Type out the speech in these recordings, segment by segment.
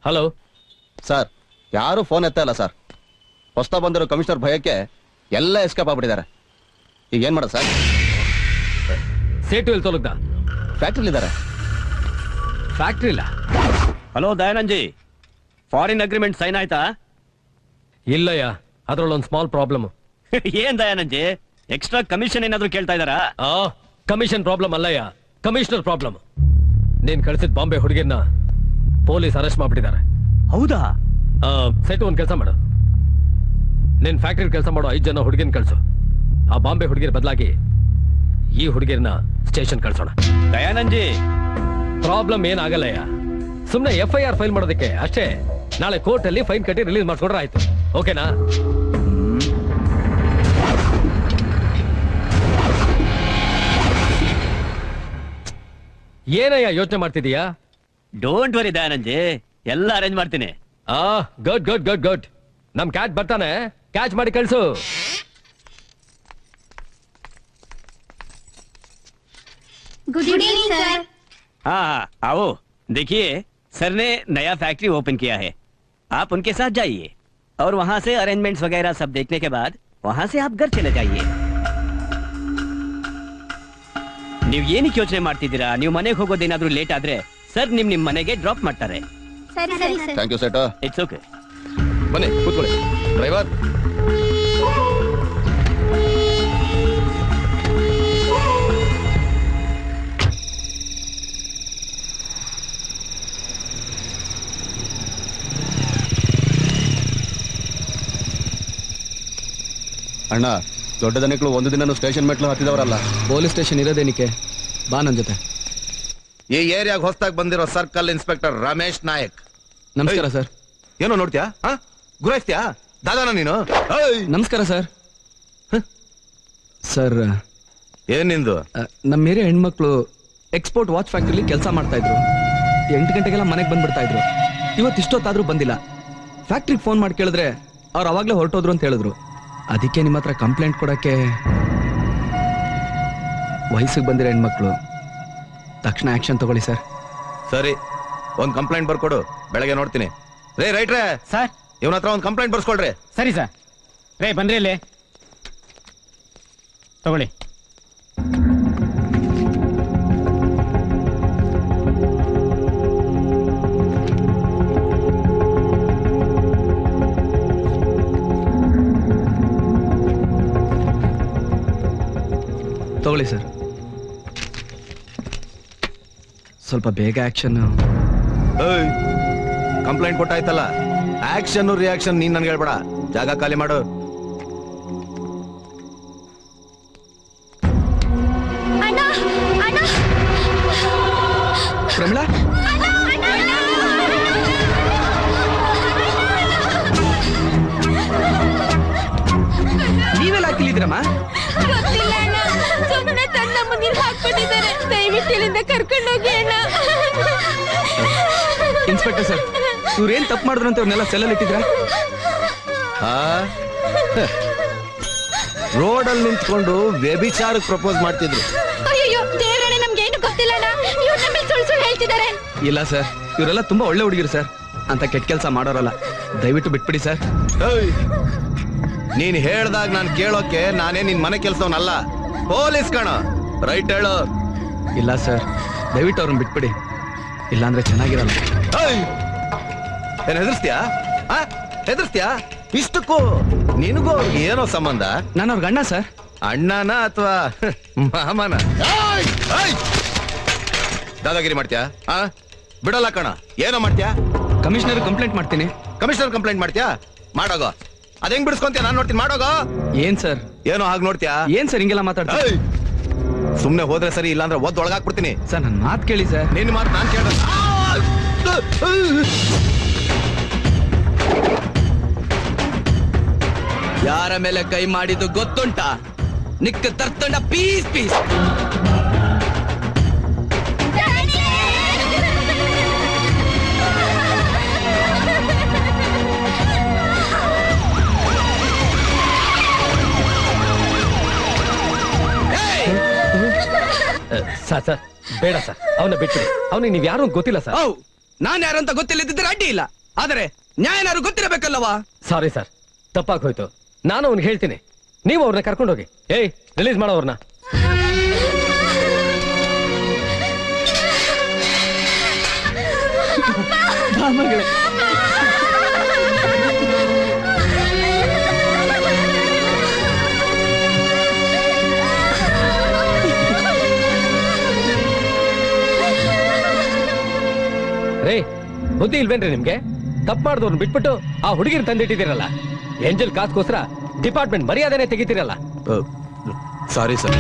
Hello sir, ಯಾರು phone ಎತ್ತ ಇಲ್ಲ ಸರ್. ಹೊಸ್ತಾ ಬಂದಿರೋ ಕಮಿಷನರ್ ಭಯಕ್ಕೆ ಎಲ್ಲ ಎಸ್ಕೇಪ್ ಆಗ್ಬಿಟ್ಟಿದ್ದಾರೆ. ಈಗ ಏನ್ ಮಾಡೋದು ಸರ್? ಸೇಟು ಎಲ್ಲಿ ತೊಲಗ್ದ? ಫ್ಯಾಕ್ಟ್ರಿಲಿ ಇದ್ದಾರೆ. ಫ್ಯಾಕ್ಟ್ರಿ ಇಲ್ಲ. Hello Dayanand ji, foreign agreement sign ಆಯ್ತಾ? ಇಲ್ಲಯ್ಯ, ಅದ್ರಲ್ಲೊಂದು ಸ್ಮಾಲ್ ಪ್ರಾಬ್ಲಮ್. ಏನ್ ದಯಾನಂದ್ ಜಿ, ಎಕ್ಸ್ಟ್ರಾ ಕಮಿಷನ್ ಏನಾದ್ರು ಕೇಳ್ತಾ ಇದಾರಾ? ಕಮಿಷನ್ ಪ್ರಾಬ್ಲಮ್ ಅಲ್ಲಯ್ಯ, ಕಮಿಷನರ್ ಪ್ರಾಬ್ಲಮ್. ನೀನ್ ಕಳಿಸಿದ ಬಾಂಬೆ ಹುಡುಗಿನ ಪೊಲೀಸ್ ಅರೆಸ್ಟ್ ಮಾಡ್ಬಿಟ್ಟಿದ್ದಾರೆ. ಹೌದಾ? ಸೆಟ್ ಒಂದ್ ಕೆಲಸ ಮಾಡು, ನಿನ್ ಫ್ಯಾಕ್ಟ್ರಿ ಕೆಲಸ ಮಾಡೋ 5 ಜನ ಹುಡುಗಿನ ಕಳ್ಸು. ಆ ಬಾಂಬೆ ಹುಡುಗಿರ ಬದಲಾಗಿ ಈ ಹುಡುಗಿರ್ನ ಸ್ಟೇಷನ್ ಕಳ್ಸೋಣ. ದಯಾನಂದ್ ಜಿ, ಪ್ರಾಬ್ಲಮ್ ಏನಾಗಲ್ಲಯ್ಯ, ಸುಮ್ನೆ FIR ಫೈಲ್ ಮಾಡೋದಕ್ಕೆ ಅಷ್ಟೇ. ನಾಳೆ ಕೋರ್ಟ್ ಅಲ್ಲಿ ಫೈನ್ ಕಟ್ಟಿ ರಿಲೀಸ್ ಮಾಡ್ಕೊಂಡ್ರೆ ಆಯ್ತು. ಓಕೆನಾ? ಏನಯ್ಯ ಯೋಚನೆ ಮಾಡ್ತಿದೀಯಾ? ಡೋಂಟ್ ವರಿ ದಯಾನಂದ್ ಜಿ, ಎಲ್ಲ ಅರೇಂಜ್ ಮಾಡ್ತೀನಿ. Good good good good. ನಮ್ ಕ್ಯಾಚ್ ಬರ್ತಾನೆ, ಕ್ಯಾಚ್ ಮಾಡಿ ಕಳ್ಸು. Good evening sir. हाँ आओ, देखिए सर ने नया फैक्ट्री ओपन किया है, आप उनके साथ जाइए और वहाँ से अरेंजमेंट्स वगैरह सब देखने के बाद वहाँ से आप घर चले जाइए. ನೀವು ಏನಕ್ಕೆ ಯೋಚನೆ ಮಾಡ್ತಿದ್ದೀರಾ? ನೀವು ಮನೆಗೆ ಹೋಗೋದೇನಾದ್ರೂ ಲೇಟ್ ಆದ್ರೆ ಸರ್ ನಿಮ್ ಮನೆಗೆ ಡ್ರಾಪ್ ಮಾಡ್ತಾರೆ. ಸರಿ ಸರಿ ಸರ್. ಥ್ಯಾಂಕ್ ಯು ಸೆಟ್. It's okay. ಬನ್ನಿ ಕೂತ್ಕೊಳ್ಳಿ. ಡ್ರೈವರ್, ಅಣ್ಣ, ದೊಡ್ಡ ದನಿಗಳು ಒಂದು ದಿನ ಸ್ಟೇಷನ್ ಮೆಟ್ಲು ಹತ್ತಿದವರಲ್ಲ. Police station ಇರೋದೇನಿಕೆ? ಬಾ ನನ್ ಜೊತೆ. ಈ ಏರಿಯಾಗ ಹೊಸದಾಗಿ ಬಂದಿರೋ ಸರ್ಕಲ್ ಇನ್ಸ್ಪೆಕ್ಟರ್ ರಮೇಶ್ ನಾಯಕ್. ನಮಸ್ಕಾರ ಸರ್. ಏನೋ ನೋಡ್ತೀಯಾ? ಗುರಾಯಿಸ್ತೀಯಾ? ದಾದಾನ ನೀನು? ನಮಸ್ಕಾರ ಸರ್. ಸರ್, ಏನ್ ನಿಂದು? ನಮ್ಮ ಏರಿಯಾ ಹೆಣ್ಮಕ್ಳು ಎಕ್ಸ್ಪೋರ್ಟ್ ವಾಚ್ ಫ್ಯಾಕ್ಟ್ರಿಲಿ ಕೆಲಸ ಮಾಡ್ತಾ ಇದ್ರು. 8 ಗಂಟೆಗೆಲ್ಲ ಮನೆಗೆ ಬಂದ್ಬಿಡ್ತಾ ಇದ್ರು. ಇವತ್ತು ಇಷ್ಟೊತ್ತಾದ್ರೂ ಬಂದಿಲ್ಲ. ಫ್ಯಾಕ್ಟ್ರಿಗೆ ಫೋನ್ ಮಾಡಿ ಕೇಳಿದ್ರೆ ಅವ್ರು ಅವಾಗ್ಲೇ ಹೊರಟೋದ್ರು ಅಂತ ಹೇಳಿದ್ರು. ಅದಕ್ಕೆ ನಿಮ್ಮ ಹತ್ರ ಕಂಪ್ಲೇಂಟ್ ಕೊಡಕ್ಕೆ. ವಯಸ್ಸಿಗೆ ಬಂದಿರೋ ಹೆಣ್ಮಕ್ಳು, ತಕ್ಷಣ ಆಕ್ಷನ್ ತಗೊಳ್ಳಿ ಸರ್. ಸರಿ, ಒಂದ್ ಕಂಪ್ಲೇಂಟ್ ಬರ್ಕೊಡು, ಬೆಳಗ್ಗೆ ನೋಡ್ತೀನಿ. ರೇ ರೈಟ್ರೇ ಸರ್, ಇವನ ಹತ್ರ ಒಂದ್ ಕಂಪ್ಲೇಂಟ್ ಬರ್ಸ್ಕೊಳ್ರಿ. ಸರಿ ಸರ್. ರೇ ಬನ್ರಿ ಇಲ್ಲಿ ತಗೊಳ್ಳಿ. ತಗೊಳ್ಳಿ ಸರ್. ಸ್ವಲ್ಪ ಬೇಗ ಆಕ್ಷನ್. ಕಂಪ್ಲೇಂಟ್ ಕೊಟ್ಟಾಯ್ತಲ್ಲ, ಆಕ್ಷನ್ ರಿಯಾಕ್ಷನ್ ನೀನ್ ನನ್ಗೆ ಹೇಳ್ಬೇಡ. ಜಾಗ ಖಾಲಿ ಮಾಡು. ಅಣ್ಣ ಅಣ್ಣ ಪ್ರಮಿಳಾ, ನೀವೆಲ್ಲ ಹಾಕಿಲಿದ್ರಮ್ಮ? ಗೊತ್ತಿಲ್ಲ ಅಣ್ಣ, ಸುಮ್ಮನೆ ತನ್ನ ಮುಂದಿನ ಹಾಕ್ಬಿಟ್ಟಿದ್ದಾರೆ. ದಯವಿಟ್ಟು ಇಲ್ಲಿಂದ ಕರ್ಕೊಂಡು ಹೋಗಿ ಅಣ್ಣ. ಇನ್ಸ್ಪೆಕ್ಟರ್ ಸರ್, ಇವ್ರೇನ್ ತಪ್ಪು ಮಾಡಿದ್ರು ಅಂತ ಇವ್ರನ್ನೆಲ್ಲ ಸೆಲ್ಲಲ್ಲಿ ಇಟ್ಟಿದ್ರ? ರೋಡಲ್ಲಿ ನಿಂತ್ಕೊಂಡು ವ್ಯಭಿಚಾರಕ್ಕೆ ಪ್ರಪೋಸ್ ಮಾಡ್ತಿದ್ರು. ಅಯ್ಯೋ ದೇವರೇ, ನಮ್ಗೇನು ಗೊತ್ತಿಲ್ಲ ಅಣ್ಣ. ಇವ್ರು ನಮ್ಮ ಸುಳ್ಳು ಸುಳ್ಳು ಹೇಳ್ತಿದ್ದಾರೆ. ಇಲ್ಲ ಸರ್, ಇವರೆಲ್ಲ ತುಂಬಾ ಒಳ್ಳೆ ಹುಡುಗಿರು ಸರ್. ಅಂತ ಕೆಟ್ಟ ಕೆಲಸ ಮಾಡೋರಲ್ಲ. ದಯವಿಟ್ಟು ಬಿಟ್ಬಿಡಿ ಸರ್. ನೀನ್ ಹೇಳ್ದಾಗ ನಾನು ಕೇಳೋಕೆ ನಾನೇ ನಿನ್ ಮನೆ ಕೆಲ್ಸವನಲ್ಲ, ಪೊಲೀಸ್ ಕಣ. ರೈಟ್ ಹೇಳು. ಇಲ್ಲ ಸರ್, ದಯವಿಟ್ಟು ಅವ್ರನ್ನ ಬಿಟ್ಬಿಡಿ, ಇಲ್ಲಾಂದ್ರೆ ಚೆನ್ನಾಗಿರಲ್ಲ. ಏನ್ ಹೆದರ್ಸ್ತೀಯಾ? ಹೆದರ್ಸ್ತೀಯಾ? ಇಷ್ಟಕ್ಕೂ ನಿನಗೂ ಅವ್ರಿಗೆ ಏನೋ ಸಂಬಂಧ? ನಾನು ಅವ್ರ ಗಂಡ ಸರ್. ಅಣ್ಣನ ಅಥವಾ ಮಾಮನ? ದಾದಾಗಿರಿ ಮಾಡ್ತೀಯಾ? ಬಿಡಲ್ಲ ಕಣ. ಏನೋ ಮಾಡ್ತೀಯಾ? ಕಮಿಷನರ್ ಕಂಪ್ಲೇಂಟ್ ಮಾಡ್ತೀನಿ. ಕಮಿಷನರ್ ಕಂಪ್ಲೇಂಟ್ ಮಾಡ್ತೀಯಾ? ಮಾಡೋಗೋ. ಅದ್ ಹೆಂಗ್ ಬಿಡಿಸ್ಕೊಂತೀಯ? ನಾನ್ ನೋಡ್ತೀನಿ, ಮಾಡೋಗೋ. ಏನ್ ಸರ್? ಏನೋ ಹಾಗೆ ನೋಡ್ತೀಯಾ? ಏನ್ ಸರ್ ಹಿಂಗೆಲ್ಲ ಮಾತಾಡ್ತೀವಿ? ಸುಮ್ನೆ ಹೋದ್ರೆ ಸರಿ, ಇಲ್ಲಾಂದ್ರೆ ಒದ್ದು ಒಳಗಾಕ್ಬಿಡ್ತೀನಿ. ಸರ್, ನನ್ ಮಾತು ಕೇಳಿ ಸರ್. ನಿನ್ನ ಮಾತು ನಾನ್ ಕೇಳ. ಯಾರ ಮೇಲೆ ಕೈ ಮಾಡಿದ್ದು ಗೊತ್ತುಂಟಾ? ನಿಕ್ಕ ತರ್ತಂಡ ಪೀಸ್ ಪೀಸ್. ಸರ್ ಬೇಡ ಸರ್, ಅವನ್ನ ಬಿಟ್ಬಿಡಿ. ಅವನಿಗೆ ನೀವ್ ಯಾರು ಗೊತ್ತಿಲ್ಲ ಸರ್. ನಾನ್ ಯಾರಂತ ಗೊತ್ತಿಲ್ಲದಿದ್ರೆ ಅಡ್ಡಿ ಇಲ್ಲ, ಆದರೆ ನ್ಯಾಯನಾರು ಗೊತ್ತಿರಬೇಕಲ್ಲವಾ? ಸಾರಿ ಸರ್, ತಪ್ಪಾಗಿ ಹೋಯ್ತು. ನಾನು ಅವ್ನಿಗೆ ಹೇಳ್ತೀನಿ, ನೀವು ಅವ್ರನ್ನ ಕರ್ಕೊಂಡೋಗಿ. ಏಯ್, ರಿಲೀಸ್ ಮಾಡೋ ಅವ್ರನ್ನ. ರೇ, ಬುದ್ಧಿ ಇಲ್ವೇನ್ರಿ ನಿಮ್ಗೆ? ತಪ್ಪು ಮಾಡಿದವ್ರನ್ನ ಬಿಟ್ಬಿಟ್ಟು ಆ ಹುಡುಗಿರ್ ತಂದಿಟ್ಟಿದ್ದೀರಲ್ಲ. ಏಂಜಲ್ ಕಾಸ್ಗೋಸ್ಕರ ಡಿಪಾರ್ಟ್ಮೆಂಟ್ ಮರ್ಯಾದೆನೆ ತೆಗಿತೀರಲ್ಲ. Sorry sir.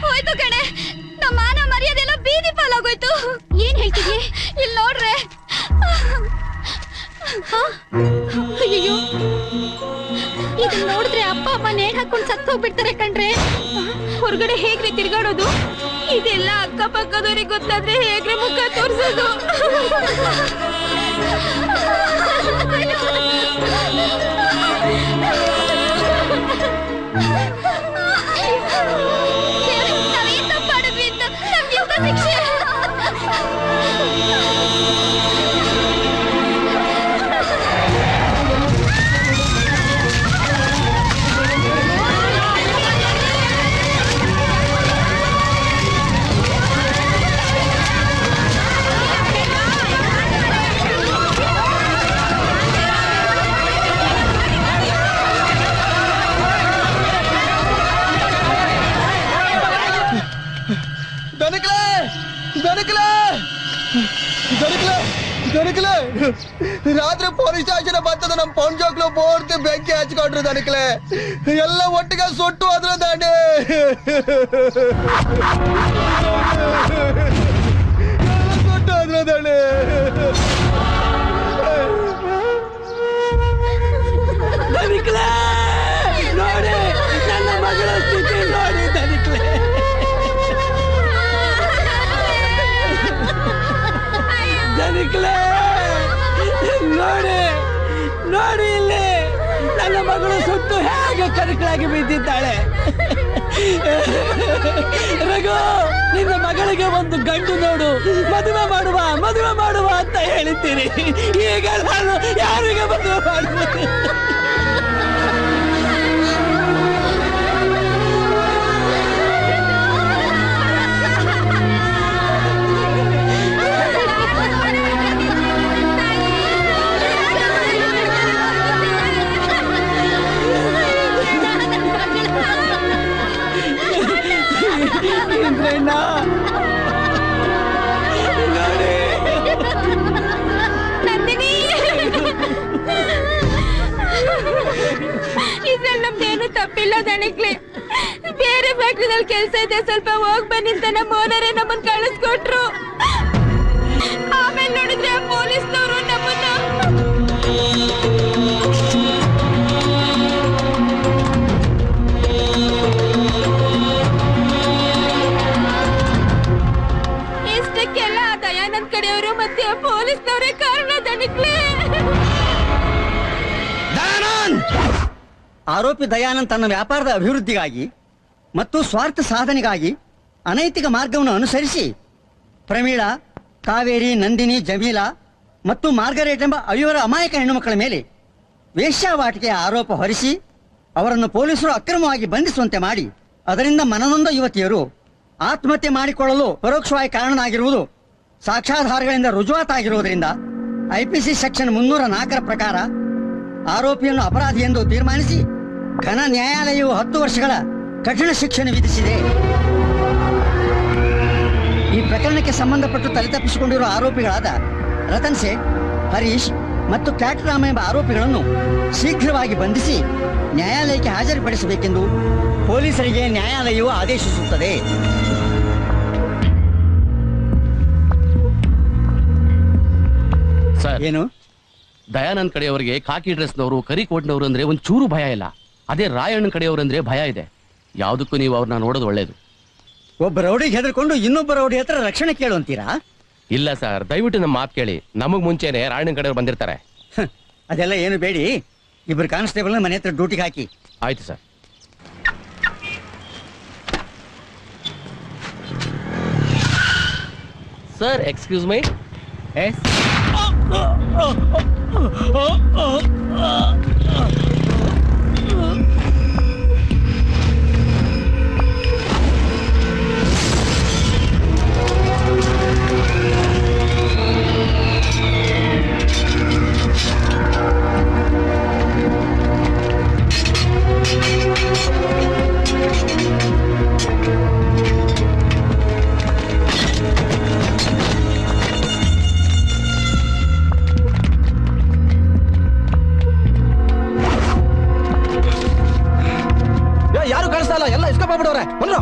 ಹೋಯ್ತು ಕಣೆ, ನಮ್ಮ ಮಾನ ಮರ್ಯಾದೆಲ್ಲ ಬೀದಿ ಪಾಲಾಗೋಯ್ತು. ಏನ್ ಹೇಳ್ತಿದ್ಯೆ? ಇಲ್ಲಿ ನೋಡ್ರೆ. ಅಯ್ಯೋ, ಇದನ್ನ ನೋಡಿದ್ರೆ ಅಪ್ಪ ಅಮ್ಮ ನೇಣ್ ಹಾಕೊಂಡು ಸತ್ತು ಹೋಗ್ಬಿಡ್ತಾರೆ ಕಣ್ರೆ. ಹೊರಗಡೆ ಹೇಗ್ರಿ ತಿರ್ಗಾಡೋದು? ಇದೆಲ್ಲ ಅಕ್ಕಪಕ್ಕದವ್ರಿಗೆ ಗೊತ್ತಾದ್ರೆ ಹೇಗ್ರೆ ಮುಖ ತೋರ್ಸೋದು? ನಾವೇನ್ ತಪ್ಪು ಮಾಡಿದ್ವಿ ಅಂತ ನಮ್ಗೆ ಇಂಥ ಶಿಕ್ಷೆ? ರಾತ್ರಿ ಪೊಲೀಸ್ ಸ್ಟೇಷನ್ ಬರ್ತದ ನಮ್ ಪೌಂಜೋಕ್ಲು ಪೂರ್ತಿ ಬೆಂಕಿ ಹಚ್ಕೊಂಡ್ರು ದನಕ್ಲೆ. ಎಲ್ಲ ಒಟ್ಟಿಗೆ ಸುಟ್ಟು ಅದ್ರ ದಾಂಡೆ ಸುಟ್ಟು ಅದ್ರ ದಾಂಡೆ. ನೋಡಿ ನನ್ನ ಮಗಳ ಸ್ಥಿತಿ ನೋಡಿ ದನಿಕ್ಲೆ. ದನಿಕ್ಲೆ ನೋಡಿ ನೋಡಿ, ಇಲ್ಲಿ ನನ್ನ ಮಗಳು ಸುಟ್ಟು ಹೇಗೆ ಕರಕಲಾಗಿ ಬಿದ್ದಿದ್ದಾಳೆ. ರಘು, ನಿನ್ನ ಮಗಳಿಗೆ ಒಂದು ಗಂಡು ನೋಡು, ಮದುವೆ ಮಾಡುವ ಅಂತ ಹೇಳಿದ್ದೀರಿ. ಈಗ ನಾನು ಯಾರಿಗೆ ಮದುವೆ ಮಾಡುವುದು? ಇದ್ರಲ್ಲಿ ನಮ್ದೇನು ತಪ್ಪಿಲ್ಲ ದಣಿಕ್ಲೆ. ಬೇರೆ ಫ್ಯಾಕ್ಟ್ರಿನಲ್ಲಿ ಕೆಲಸ ಇದೆ, ಸ್ವಲ್ಪ ಹೋಗ್ ಬನ್ನಿ ಅಂತ ನಮ್ಮ ಓನರೇ ನಮ್ಮನ್ನ ಕಳಿಸ್ಕೊಟ್ರು. ಆಮೇಲೆ ನೋಡಿದ್ರೆ ಪೊಲೀಸ್ನವರು ನಮ್ಮನ್ನ ಇಷ್ಟಕ್ಕೆಲ್ಲ ದಯಾನಂದ್ ಕಡೆಯವರು ಮತ್ತೆ ಪೊಲೀಸ್ನವರೇ ಕಾರಣ ದಣಿಕ್ಲೆ. ಆರೋಪಿ ದಯಾನಂದ್ ತನ್ನ ವ್ಯಾಪಾರದ ಅಭಿವೃದ್ಧಿಗಾಗಿ ಮತ್ತು ಸ್ವಾರ್ಥ ಸಾಧನೆಗಾಗಿ ಅನೈತಿಕ ಮಾರ್ಗವನ್ನು ಅನುಸರಿಸಿ ಪ್ರಮೀಳಾ, ಕಾವೇರಿ, ನಂದಿನಿ, ಜಮೀಲಾ ಮತ್ತು ಮಾರ್ಗರೇಟ್ ಎಂಬ 5 ಅಮಾಯಕ ಹೆಣ್ಣುಮಕ್ಕಳ ಮೇಲೆ ವೇಶ್ಯಾವಾಟಿಕೆಯ ಆರೋಪ ಹೊರಿಸಿ ಅವರನ್ನು ಪೊಲೀಸರು ಅಕ್ರಮವಾಗಿ ಬಂಧಿಸುವಂತೆ ಮಾಡಿ ಅದರಿಂದ ಮನನೊಂದ ಯುವತಿಯರು ಆತ್ಮಹತ್ಯೆ ಮಾಡಿಕೊಳ್ಳಲು ಪರೋಕ್ಷವಾಗಿ ಕಾರಣನಾಗಿರುವುದು ಸಾಕ್ಷ್ಯಾಧಾರಗಳಿಂದ ರುಜುವಾತಾಗಿರುವುದರಿಂದ ಐಪಿಸಿ ಸೆಕ್ಷನ್ 304 ಪ್ರಕಾರ ಆರೋಪಿಯನ್ನು ಅಪರಾಧಿ ಎಂದು ತೀರ್ಮಾನಿಸಿ ಘನ ನ್ಯಾಯಾಲಯವು 10 ವರ್ಷಗಳ ಕಠಿಣ ಶಿಕ್ಷೆಯನ್ನು ವಿಧಿಸಿದೆ. ಈ ಪ್ರಕರಣಕ್ಕೆ ಸಂಬಂಧಪಟ್ಟು ತಲೆತಪ್ಪಿಸಿಕೊಂಡಿರುವ ಆರೋಪಿಗಳಾದ ರತನ್ ಸೇಠ್, ಹರೀಶ್ ಮತ್ತು ಕ್ಯಾಟರಾಮ ಎಂಬ ಆರೋಪಿಗಳನ್ನು ಶೀಘ್ರವಾಗಿ ಬಂಧಿಸಿ ನ್ಯಾಯಾಲಯಕ್ಕೆ ಹಾಜರುಪಡಿಸಬೇಕೆಂದು ಪೊಲೀಸರಿಗೆ ನ್ಯಾಯಾಲಯವು ಆದೇಶಿಸುತ್ತದೆ. ಸರ್, ಏನು? ದಯಾನಂದ್ ಕಡೆಯವರಿಗೆ ಕಾಕಿ ಡ್ರೆಸ್ನವರು ಕರಿ ಕೋಟ್ನವರು ಅಂದ್ರೆ ಒಂದ್ ಚೂರು ಭಯ ಇಲ್ಲ. ಅದೇ ರಾಯಣ್ಣನ ಕಡೆಯವರು ಅಂದ್ರೆ ಭಯ ಇದೆ. ಯಾವುದಕ್ಕೂ ನೀವು ಅವ್ರನ್ನ ನೋಡೋದು ಒಳ್ಳೇದು. ಒಬ್ಬ ರೌಡಿಗೆ ಹೆದರ್ಕೊಂಡು ಇನ್ನೊಬ್ಬ ರೌಡಿ ಹತ್ರ ರಕ್ಷಣೆ ಕೇಳು ಅಂತೀರಾ? ಇಲ್ಲ ಸರ್, ದಯವಿಟ್ಟು ನಮ್ಮ ಮಾತು ಕೇಳಿ. ನಮಗ್ ಮುಂಚೆನೆ ರಾಯಣ್ಣನ ಕಡೆಯವ್ರು ಬಂದಿರ್ತಾರೆ. ಅದೆಲ್ಲ ಏನು ಬೇಡಿ, ಇಬ್ಬರು ಕಾನ್ಸ್ಟೇಬಲ್ ಮನೆ ಹತ್ರ ಡ್ಯೂಟಿಗೆ ಹಾಕಿ. ಆಯ್ತು ಸರ್. ಸರ್, ಎಕ್ಸ್ಕ್ಯೂಸ್ ಮೈ. ಯಾರು ಕಾಣಿಸ್ತಾ ಇಲ್ಲ, ಎಲ್ಲ ಎಸ್ಕೇಪ್ ಆಗ್ಬಿಡವ್ರೆ. ಬಂದ್ರು